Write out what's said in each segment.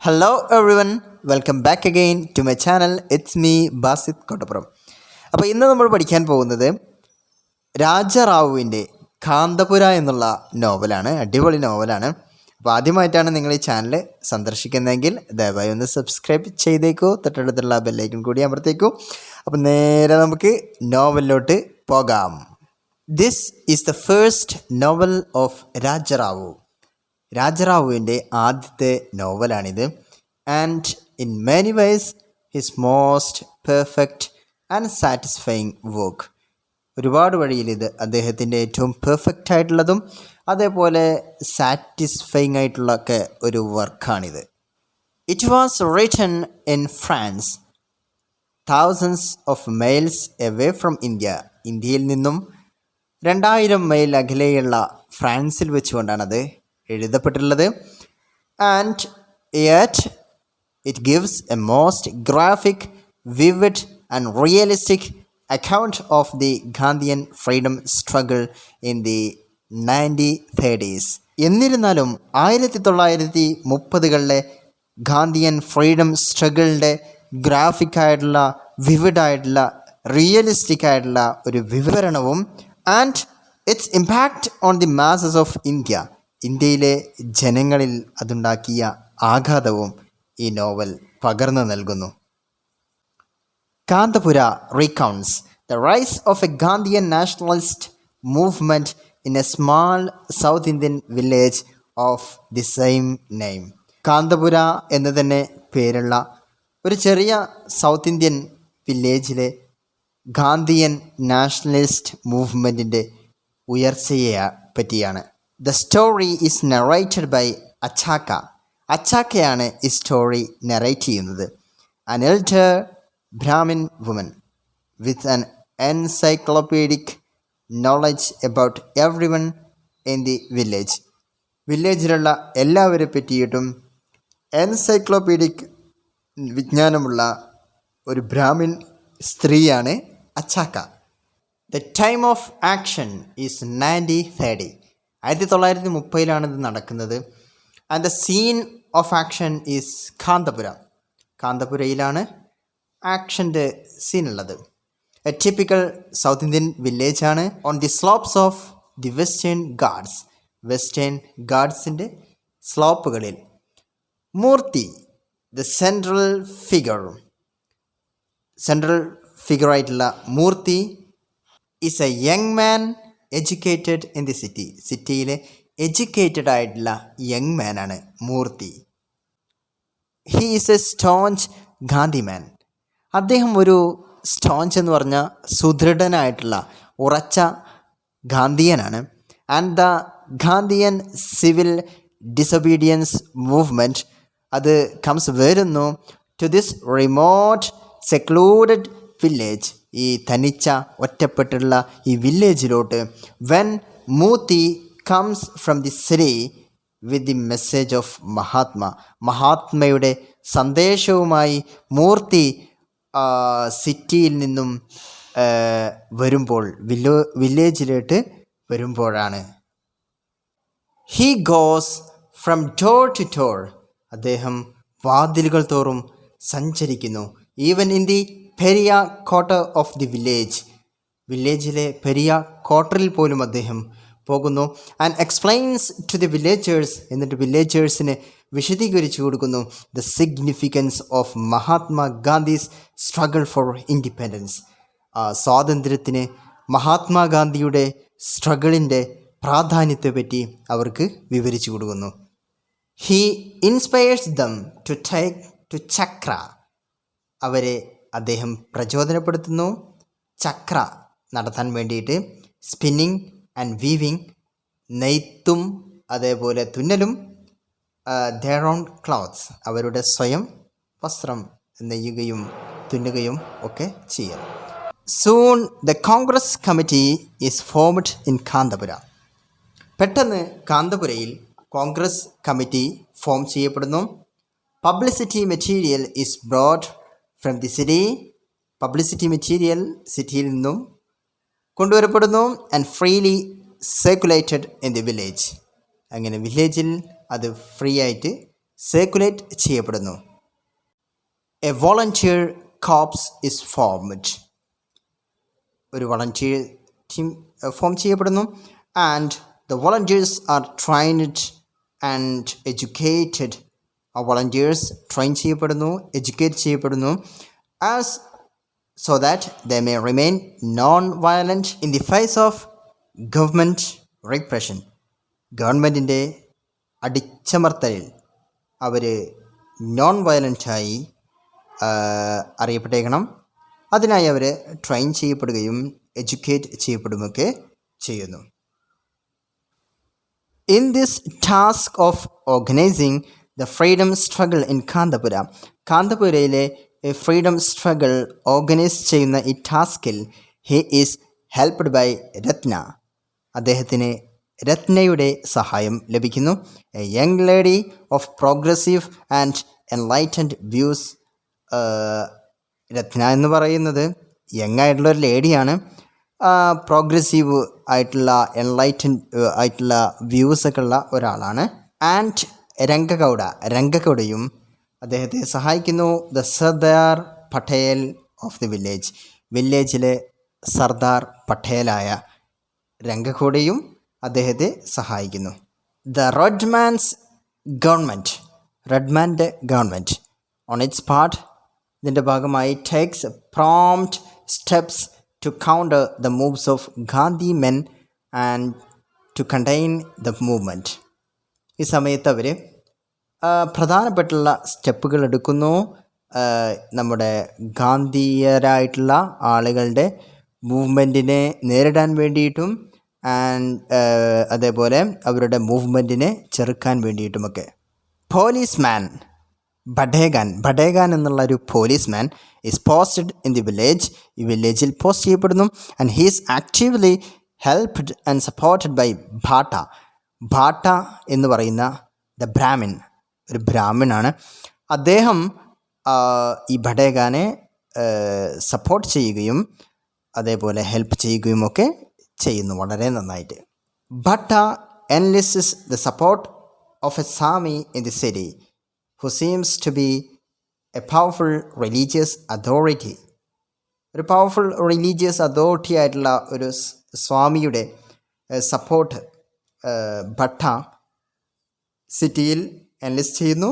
Hello everyone, welcome back again to my channel. It's me Basit Kottapuram. അപ്പോൾ ഇന്ന് നമ്മൾ പഠിക്കാൻ പോകുന്നത് രാജറാവുവിൻ്റെ കാന്തപുര എന്നുള്ള നോവലാണ്. അടിപൊളി നോവലാണ്. അപ്പോൾ ആദ്യമായിട്ടാണ് നിങ്ങൾ ഈ ചാനൽ സന്ദർശിക്കുന്നതെങ്കിൽ ദയവായി ഒന്ന് സബ്സ്ക്രൈബ് ചെയ്തേക്കൂ, തൊട്ടടുത്തുള്ള ബെല്ലൈക്കൺ കൂടി അമർത്തേക്കൂ. അപ്പോൾ നേരെ നമുക്ക് നോവലിലോട്ട് പോകാം. This is the first novel of രാജറാവു. രാജറാവുവിൻ്റെ ആദ്യത്തെ നോവലാണിത്. And in many ways his most perfect and satisfying work. ഒരുപാട് വഴിയിൽ ഇത് അദ്ദേഹത്തിൻ്റെ ഏറ്റവും പെർഫെക്റ്റ് ആയിട്ടുള്ളതും അതേപോലെ സാറ്റിസ്ഫൈയിങ് ആയിട്ടുള്ള ഒക്കെ ഒരു വർക്കാണിത്. It was written in France, thousands of miles away from India. ഇന്ത്യയിൽ നിന്നും 2000 മൈൽ അകലെയുള്ള ഫ്രാൻസിൽ വെച്ചുകൊണ്ടാണത് എഴുതപ്പെട്ടിട്ടുള്ളത്. And yet it gives a most graphic, vivid and realistic account of the Gandhian freedom struggle in the 1930s. എന്നിരുന്നാലും 1930കളിലെ Gandhian freedom സ്ട്രഗിളിൻ്റെ ഗ്രാഫിക്കായിട്ടുള്ള, വിവിഡായിട്ടുള്ള, റിയലിസ്റ്റിക് ആയിട്ടുള്ള ഒരു വിവരണവും and its impact on the masses of India, ഇന്ത്യയിലെ ജനങ്ങളിൽ അതുണ്ടാക്കിയ ആഘാതവും ഈ നോവൽ പകർന്നു നൽകുന്നു. Kanthapura recounts the rise of a Gandhian nationalist movement in a small South Indian village of the same name. Kanthapura എന്ന് തന്നെ പേരുള്ള ഒരു ചെറിയ സൗത്ത് ഇന്ത്യൻ വില്ലേജിലെ ഗാന്ധിയൻ നാഷണലിസ്റ്റ് മൂവ്മെൻറ്റിൻ്റെ ഉയർച്ചയെ പറ്റിയാണ്. The story is narrated by Achakka. അച്ചാക്കയാണ് ഈ സ്റ്റോറി നറേറ്റ് ചെയ്യുന്നത്. An elder brahmin woman with an encyclopedic knowledge about everyone in the village. വില്ലേജിലുള്ള എല്ലാവരെ പറ്റിയിട്ടും എൻസൈക്ലോപീഡിക് വിജ്ഞാനമുള്ള ഒരു ബ്രാഹ്മിൻ സ്ത്രീയാണ് അച്ചാക്ക. The time of action is 1930. 1930 ഇത് നടക്കുന്നത്. And the scene of action is Kanthapura. കാന്തപുരയിലാണ് ആക്ഷൻ്റെ സീനുള്ളത്. എ ടിപ്പിക്കൽ സൗത്ത് ഇന്ത്യൻ വില്ലേജാണ്. On the slopes of the Western Ghats. Western ഗാഡ്സിൻ്റെ സ്ലോപ്പുകളിൽ മൂർത്തി, ദ സെൻട്രൽ ഫിഗറായിട്ടുള്ള Murthy is a young man educated in the city. സിറ്റിയിലെ എഡ്യൂക്കേറ്റഡ് ആയിട്ടുള്ള യങ് മാനാണ് മൂർത്തി. He is a staunch Gandhi man. അദ്ദേഹം ഒരു സ്റ്റോഞ്ച് എന്ന് പറഞ്ഞാൽ സുദൃഢനായിട്ടുള്ള ഉറച്ച ഗാന്ധിയനാണ്. And the Gandhian civil disobedience movement അത് വരുന്നു to this remote secluded village. ഈ തനിച്ച ഒറ്റപ്പെട്ടുള്ള ഈ വില്ലേജിലോട്ട് when Murthy comes from the city with the message of മഹാത്മയുടെ സന്ദേശവുമായി മൂർത്തി സിറ്റിയിൽ നിന്നും വരുമ്പോൾ, വില്ലേജിലോട്ട് വരുമ്പോഴാണ്. He goes from door to door. അദ്ദേഹം വാതിലുകൾ തോറും സഞ്ചരിക്കുന്നു. Even in the pariah quarter of the വില്ലേജിലെ പെരിയ ക്വാർട്ടറിൽ പോലും അദ്ദേഹം പോകുന്നു. And explains to the villagers. എന്നിട്ട് വില്ലേജേഴ്സിന് വിശദീകരിച്ചു കൊടുക്കുന്നു the significance of Mahatma Gandhi's struggle for independence. സ്വാതന്ത്ര്യത്തിന് മഹാത്മാഗാന്ധിയുടെ സ്ട്രഗിളിൻ്റെ പ്രാധാന്യത്തെപ്പറ്റി അവർക്ക് വിവരിച്ചു കൊടുക്കുന്നു. He inspires them to take to ചക്ര. അവരെ അദ്ദേഹം പ്രചോദനപ്പെടുത്തുന്നു ചക്ര നടത്താൻ വേണ്ടിയിട്ട്. സ്പിന്നിങ് ആൻഡ് വീവിങ്, നെയ്ത്തും അതേപോലെ തുന്നലും. their own clothes, അവരുടെ സ്വയം വസ്ത്രം നെയ്യുകയും തുന്നുകയും ഒക്കെ ചെയ്യാം. Soon the Congress committee is formed in Kanthapura. പെട്ടെന്ന് കാന്തപുരയിൽ കോൺഗ്രസ് കമ്മിറ്റി ഫോം ചെയ്യപ്പെടുന്നു. Publicity material is brought from the city. Publicity material സിറ്റിയിൽ നിന്നും കൊണ്ടുവരപ്പെടുന്നു. And freely circulated in the village. അങ്ങനെ വില്ലേജിൽ അത് ഫ്രീ ആയിട്ട് സർക്കുലേറ്റ് ചെയ്യപ്പെടുന്നു. A volunteer corps is formed. ഒരു വളണ്ടിയർ ടീം ഫോം ചെയ്യപ്പെടുന്നു. And the volunteers are trained and educated. ആ വോളണ്ടിയേഴ്സ് ട്രെയിൻ ചെയ്യപ്പെടുന്നു, എഡ്യൂക്കേറ്റ് ചെയ്യപ്പെടുന്നു. As so that they may remain non-violent in the face of government repression. ഗവൺമെൻറ്റിൻ്റെ അടിച്ചമർത്തലിൽ അവർ non വയലൻ്റായി അറിയപ്പെട്ടേക്കണം. അതിനായി അവർ train ചെയ്യപ്പെടുകയും educate ചെയ്യപ്പെടുകയൊക്കെ ചെയ്യുന്നു. In this task of organizing the freedom struggle in Kanthapura, കാന്തപുരയിലെ freedom struggle organise ചെയ്യുന്ന ഈ ടാസ്കിൽ he is helped by Ratna. അദ്ദേഹത്തിന് രത്നയുടെ സഹായം ലഭിക്കുന്നു. A young lady of progressive and enlightened views. Ratna എന്ന് പറയുന്നത് യങ് ആയിട്ടുള്ളൊരു ലേഡിയാണ്. പ്രോഗ്രസീവ് ആയിട്ടുള്ള എൻലൈറ്റൻഡ് ആയിട്ടുള്ള വ്യൂസൊക്കെ ഉള്ള ഒരാളാണ്. ആൻഡ് രംഗഗൗഡയും അദ്ദേഹത്തെ സഹായിക്കുന്നു. The Sardar Patel of the വില്ലേജിലെ സർദാർ പട്ടേലായ രംഗഗൗഡയും അദ്ദേഹത്തെ സഹായിക്കുന്നു. ദ റെഡ്മാൻ്റെ ഗവൺമെൻറ് ഓൺ ഇറ്റ്സ് പാർട്ട്, ഇതിൻ്റെ ഭാഗമായി takes prompt steps to counter the moves of Gandhi men and to contain the movement. ഈ സമയത്ത് അവർ പ്രധാനപ്പെട്ടുള്ള സ്റ്റെപ്പുകൾ എടുക്കുന്നു. നമ്മുടെ ഗാന്ധിയരായിട്ടുള്ള ആളുകളുടെ മൂവ്മെൻറ്റിനെ നേരിടാൻ വേണ്ടിയിട്ടും അതേപോലെ അവരുടെ മൂവ്മെൻറ്റിനെ ചെറുക്കാൻ വേണ്ടിയിട്ടുമൊക്കെ. പോലീസ്മാൻ ബഡേഗാൻ എന്നുള്ള ഒരു policeman is posted in the village. ഈ വില്ലേജിൽ പോസ്റ്റ് ചെയ്യപ്പെടുന്നു. And he is actively helped and supported by ഭാട്ട എന്ന് പറയുന്ന ദ ബ്രാഹ്മിൻ, ഒരു ബ്രാഹ്മിനാണ്. അദ്ദേഹം ഈ ബഡേഗാനെ സപ്പോർട്ട് ചെയ്യുകയും അതേപോലെ ഹെൽപ്പ് ചെയ്യുകയും ഒക്കെ ചെയ്യുന്നു വളരെ നന്നായിട്ട്. Bhatta enlists the support of a swami in the city who seems to be a powerful religious authority. ഒരു പവർഫുൾ റിലീജിയസ് അതോറിറ്റി ആയിട്ടുള്ള ഒരു സ്വാമിയുടെ സപ്പോർട്ട് ഭട്ട സിറ്റിയിൽ എൻലിസ്റ്റ് ചെയ്യുന്നു.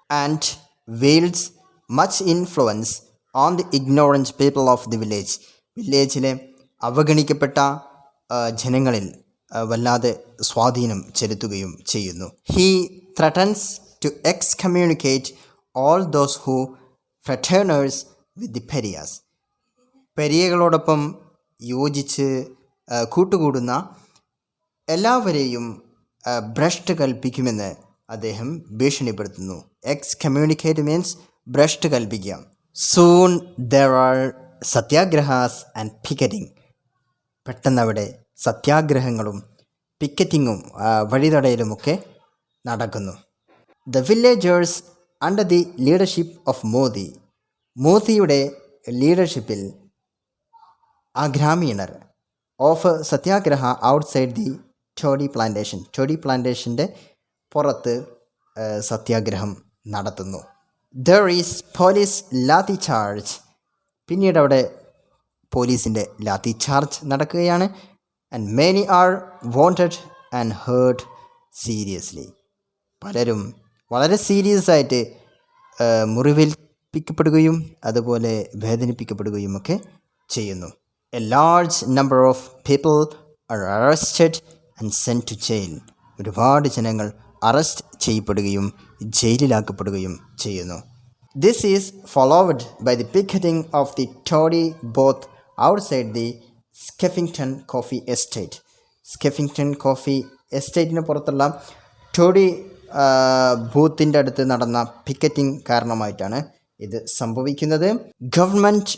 And wields much influence on the ignorant people of the വില്ലേജിലെ അവഗണിക്കപ്പെട്ട ജനങ്ങളിൽ വല്ലാതെ സ്വാധീനം ചെലുത്തുകയും ചെയ്യുന്നു. He threatens to excommunicate all those who fraternises with the pariahs. പെരിയകളോടൊപ്പം യോജിച്ച് കൂട്ടുകൂടുന്ന എല്ലാവരെയും ഭ്രഷ്ട് കൽപ്പിക്കുമെന്ന് അദ്ദേഹം ഭീഷണിപ്പെടുത്തുന്നു. എക്സ്കമ്മ്യൂണിക്കേറ്റ് മീൻസ് ഭ്രഷ്ട് കൽപ്പിക്കുക. Soon there are satyagrahas and picketing. പെട്ടെന്ന് അവിടെ സത്യാഗ്രഹങ്ങളും പിക്കറ്റിങ്ങും വഴിതടയലുമൊക്കെ നടക്കുന്നു. The villagers under the leadership of മോദിയുടെ ലീഡർഷിപ്പിൽ ആ ഗ്രാമീണർ offer satyagraha outside the toddy പ്ലാന്റേഷൻ്റെ പുറത്ത് സത്യാഗ്രഹം നടത്തുന്നു. There is police lathi charge. പിന്നീട് അവിടെ പോലീസിൻ്റെ ലാത്തി ചാർജ് നടക്കുകയാണ്. And many are wounded and hurt seriously. പലരും വളരെ സീരിയസ് ആയിട്ട് മുറിവേൽപ്പിക്കപ്പെടുകയും അതുപോലെ വേദനിപ്പിക്കപ്പെടുകയും ഒക്കെ ചെയ്യുന്നു. A large number of people are arrested and cent to jail. ഒരുപാട് ജനങ്ങൾ അറസ്റ്റ് ചെയ്യപ്പെടുകയും ജയിലിലാക്കപ്പെടുകയും ചെയ്യുന്നു. This is followed by the picketing of the toddy booth outside the Skeffington coffee estate. Skeffington coffee എസ്റ്റേറ്റിന് പുറത്തുള്ള ടോഡി ബൂത്തിൻ്റെ അടുത്ത് നടന്ന പിക്കറ്റിംഗ് കാരണമായിട്ടാണ് ഇത് സംഭവിക്കുന്നത്. Government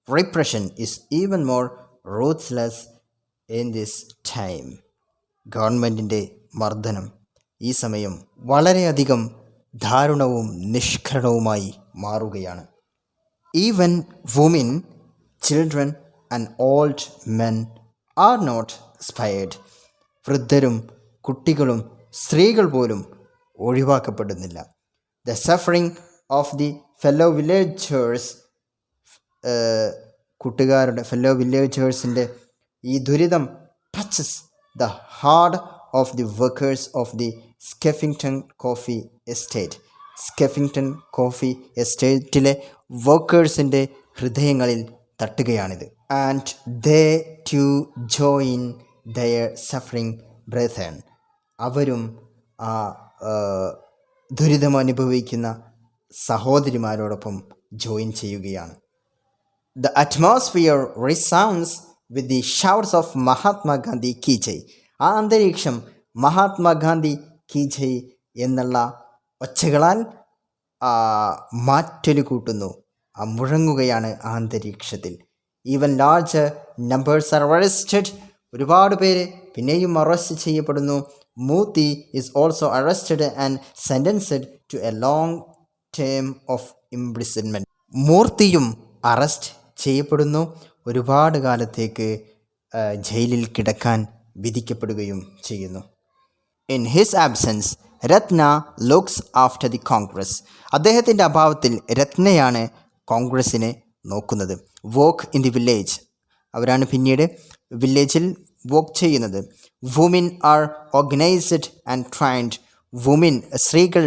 repression is even more ruthless in this time. ഗവൺമെൻറ്റിൻ്റെ മർദ്ദനം ഈ സമയം വളരെയധികം ദാരുണവും നിഷ്കരണവുമായി മാറുകയാണ്. Even women, children and old men are not spared. വൃദ്ധരും കുട്ടികളും സ്ത്രീകൾ പോലും ഒഴിവാക്കപ്പെടുന്നില്ല. The suffering of the fellow villagers, കൂട്ടുകാരുടെ ഫെല്ലോ വില്ലേജേഴ്സിൻ്റെ ഈ ദുരിതം touches the heart of the workers of the Skeffington coffee estate. Skeffington coffee എസ്റ്റേറ്റിലെ വർക്കേഴ്സിൻ്റെ ഹൃദയങ്ങളിൽ തട്ടുകയാണിത്. And they too join their suffering brethren. അവരും ആ ദുരിതമനുഭവിക്കുന്ന സഹോദരിമാരോടൊപ്പം ജോയിൻ ചെയ്യുകയാണ്. The atmosphere resounds with the shouts of Mahatma Gandhi ki jai. ആ അന്തരീക്ഷം മഹാത്മാഗാന്ധി കി ജയ് എന്നുള്ള ഒച്ചകളാൽ മാറ്റൊലി കൂട്ടുന്നു, മുഴങ്ങുകയാണ് ആ അന്തരീക്ഷത്തിൽ. Even large numbers are arrested. ഒരുപാട് പേര് പിന്നെയും അറസ്റ്റ് ചെയ്യപ്പെടുന്നു. Murthy is also arrested and sentenced to a long term of imprisonment. മൂർത്തിയും അറസ്റ്റ് ചെയ്യപ്പെടുന്നു, ഒരുപാട് കാലത്തേക്ക് ജയിലിൽ കിടക്കാൻ വിധിക്കപ്പെടുകയും ചെയ്യുന്നു. In his absence Ratna looks after the Congress. അദ്ദേഹത്തിൻ്റെ അഭാവത്തിൽ രത്നയാണ് കോൺഗ്രസിനെ നോക്കുന്നത്. Walk in the village. അവരാണ് പിന്നീട് വില്ലേജിൽ വോക്ക് ചെയ്യുന്നത്. Women are organised and trained. Women സ്ത്രീകൾ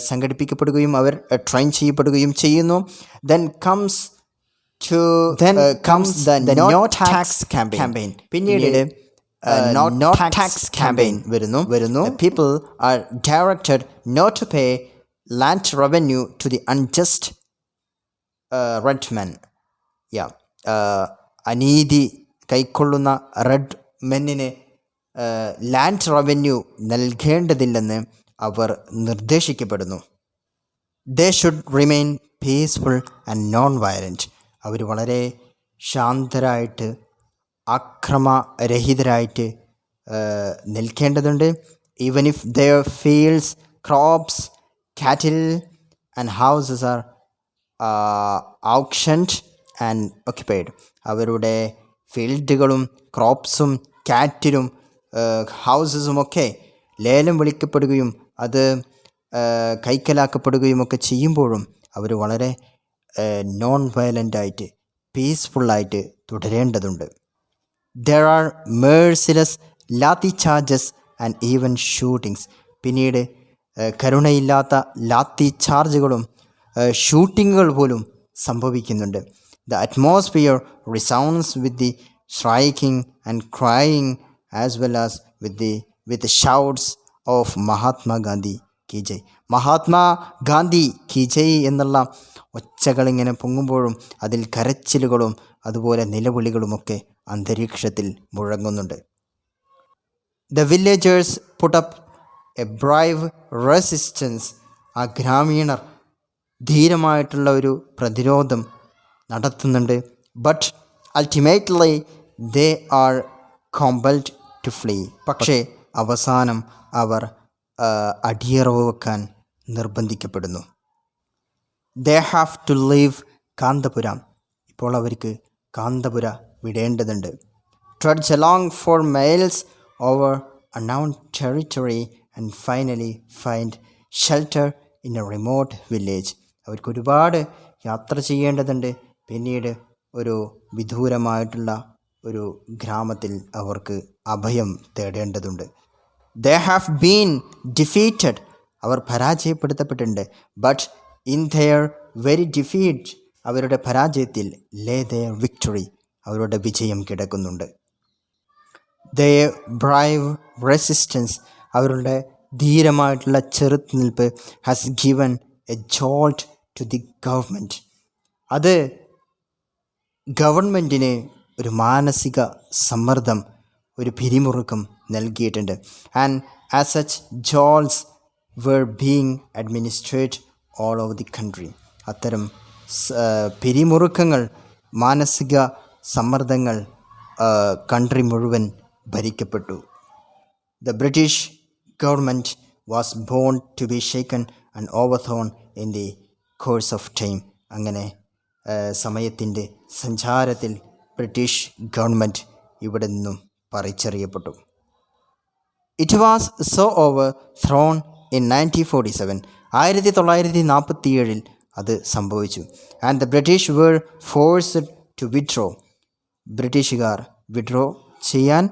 സംഘടിപ്പിക്കപ്പെടുകയും അവർ ട്രെയിൻ ചെയ്യപ്പെടുകയും ചെയ്യുന്നു. Then comes the no tax campaign. പിന്നീട് no tax campaign വരുന്നു. People are directed not to pay land revenue to the unjust redmen. അനീതി കൈക്കൊള്ളുന്ന റെഡ് മെന്നിന് ലാൻഡ് റവന്യൂ നൽകേണ്ടതില്ലെന്ന് അവർ നിർദ്ദേശിക്കപ്പെടുന്നു. They should remain peaceful and non violent. അവർ വളരെ ശാന്തരായിട്ട് അക്രമരഹിതരായിട്ട് നിൽക്കേണ്ടതുണ്ട്. Even if their fields, crops, cattle and houses are auctioned and occupied. അവരുടെ ഫീൽഡുകളും ക്രോപ്സും കാറ്റിലും ഹൗസസുമൊക്കെ ലേലം വിളിക്കപ്പെടുകയും അത് കൈക്കലാക്കപ്പെടുകയും ഒക്കെ ചെയ്യുമ്പോഴും അവർ വളരെ നോൺ വയലൻ്റായിട്ട് പീസ്ഫുള്ളായിട്ട് തുടരേണ്ടതുണ്ട്. There are merciless lathi charges and even shootings. പിന്നീട് കരുണയില്ലാത്ത ലാത്തി ചാർജുകളും ഷൂട്ടിങ്ങുകൾ പോലും സംഭവിക്കുന്നുണ്ട്. The atmosphere resounds with the shrieking and crying as well as with the shouts of Mahatma Gandhi ki jai. Mahatma Gandhi കി ജയ് എന്നുള്ള ഒച്ചകളിങ്ങനെ പൊങ്ങുമ്പോഴും അതിൽ കരച്ചിലുകളും അതുപോലെ നിലവിളികളുമൊക്കെ അന്തരീക്ഷത്തിൽ മുഴങ്ങുന്നുണ്ട്. The villagers put up a brave resistance. ആ ഗ്രാമീണർ ധീരമായിട്ടുള്ള ഒരു പ്രതിരോധം നടത്തുന്നുണ്ട്. But ultimately they are compelled to flee. പക്ഷേ അവസാനം അവർ അടിയറവ് വെക്കാൻ നിർബന്ധിക്കപ്പെടുന്നു. They have to leave Kanthapura. ഇപ്പോൾ അവർക്ക് കാന്തപുര വിടേണ്ടതുണ്ട്. Treads along for miles over unknown territory and finally find shelter in a remote village. അവർക്ക് ഒരുപാട് യാത്ര ചെയ്യേണ്ടതുണ്ട്. പിന്നീട് ഒരു വിദൂരമായിട്ടുള്ള ഒരു ഗ്രാമത്തിൽ അവർക്ക് അഭയം തേടേണ്ടതുണ്ട്. They have been defeated. അവർ പരാജയപ്പെടുത്തപ്പെട്ടിട്ടുണ്ട്. But in their very defeat, അവരുടെ പരാജയത്തിൽ ലേ ദെയർ വിക്ടറി, അവരുടെ വിജയം കിടക്കുന്നുണ്ട്. ദെയർ ബ്രൈവ് റെസിസ്റ്റൻസ്, അവരുടെ ധീരമായിട്ടുള്ള ചെറുത്തുനിൽപ്പ് has given a jolt to the government. അത് ഗവൺമെൻറ്റിന് ഒരു മാനസിക സമ്മർദ്ദം, ഒരു പിരിമുറുക്കം നൽകിയിട്ടുണ്ട്. And as such jolts were being administered all over the country. അത്തരം പിരിമുറുക്കങ്ങൾ, മാനസിക സമ്മർദ്ദങ്ങൾ കൺട്രി മുഴുവൻ ഭരിക്കപ്പെട്ടു. The British government was born to be shaken and overthrown in the course of time. അങ്ങനെ സമയത്തിൻ്റെ സഞ്ചാരത്തിൽ ബ്രിട്ടീഷ് ഗവൺമെൻറ് ഇവിടെ നിന്നും പറിച്ചെറിയപ്പെട്ടു. It was so overthrown in 1947. 1947 അത് സംഭവിച്ചു. And the British were forced to withdraw. ബ്രിട്ടീഷുകാർ വിഡ്രോ ചെയ്യാൻ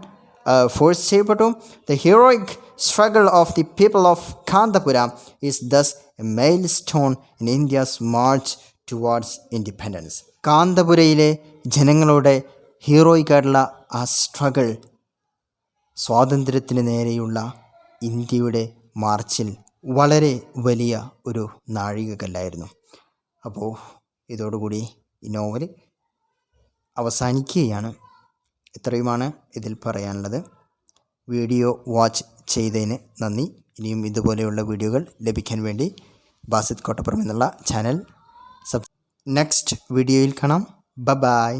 force ചെയ്യപ്പെട്ടു. The heroic struggle of the people of Kanthapura is thus a milestone in India's march towards independence. കാന്തപുരയിലെ ജനങ്ങളുടെ ഹീറോയിക്കായിട്ടുള്ള ആ struggle സ്വാതന്ത്ര്യത്തിന് നേരെയുള്ള ഇന്ത്യയുടെ മാർച്ചിൽ വളരെ വലിയ ഒരു നാഴികക്കല്ലായിരുന്നു. അപ്പോൾ ഇതോടുകൂടി ഈ നോവൽ അവസാനിക്കുകയാണ്. ഇത്രയുമാണ് ഇതിൽ പറയാനുള്ളത്. വീഡിയോ വാച്ച് ചെയ്തതിന് നന്ദി. ഇനിയും ഇതുപോലെയുള്ള വീഡിയോകൾ ലഭിക്കാൻ വേണ്ടി ബാസിത് കോട്ടപ്പുറം എന്നുള്ള ചാനൽ നെക്സ്റ്റ് വീഡിയോയിൽ കാണാം. ബൈ.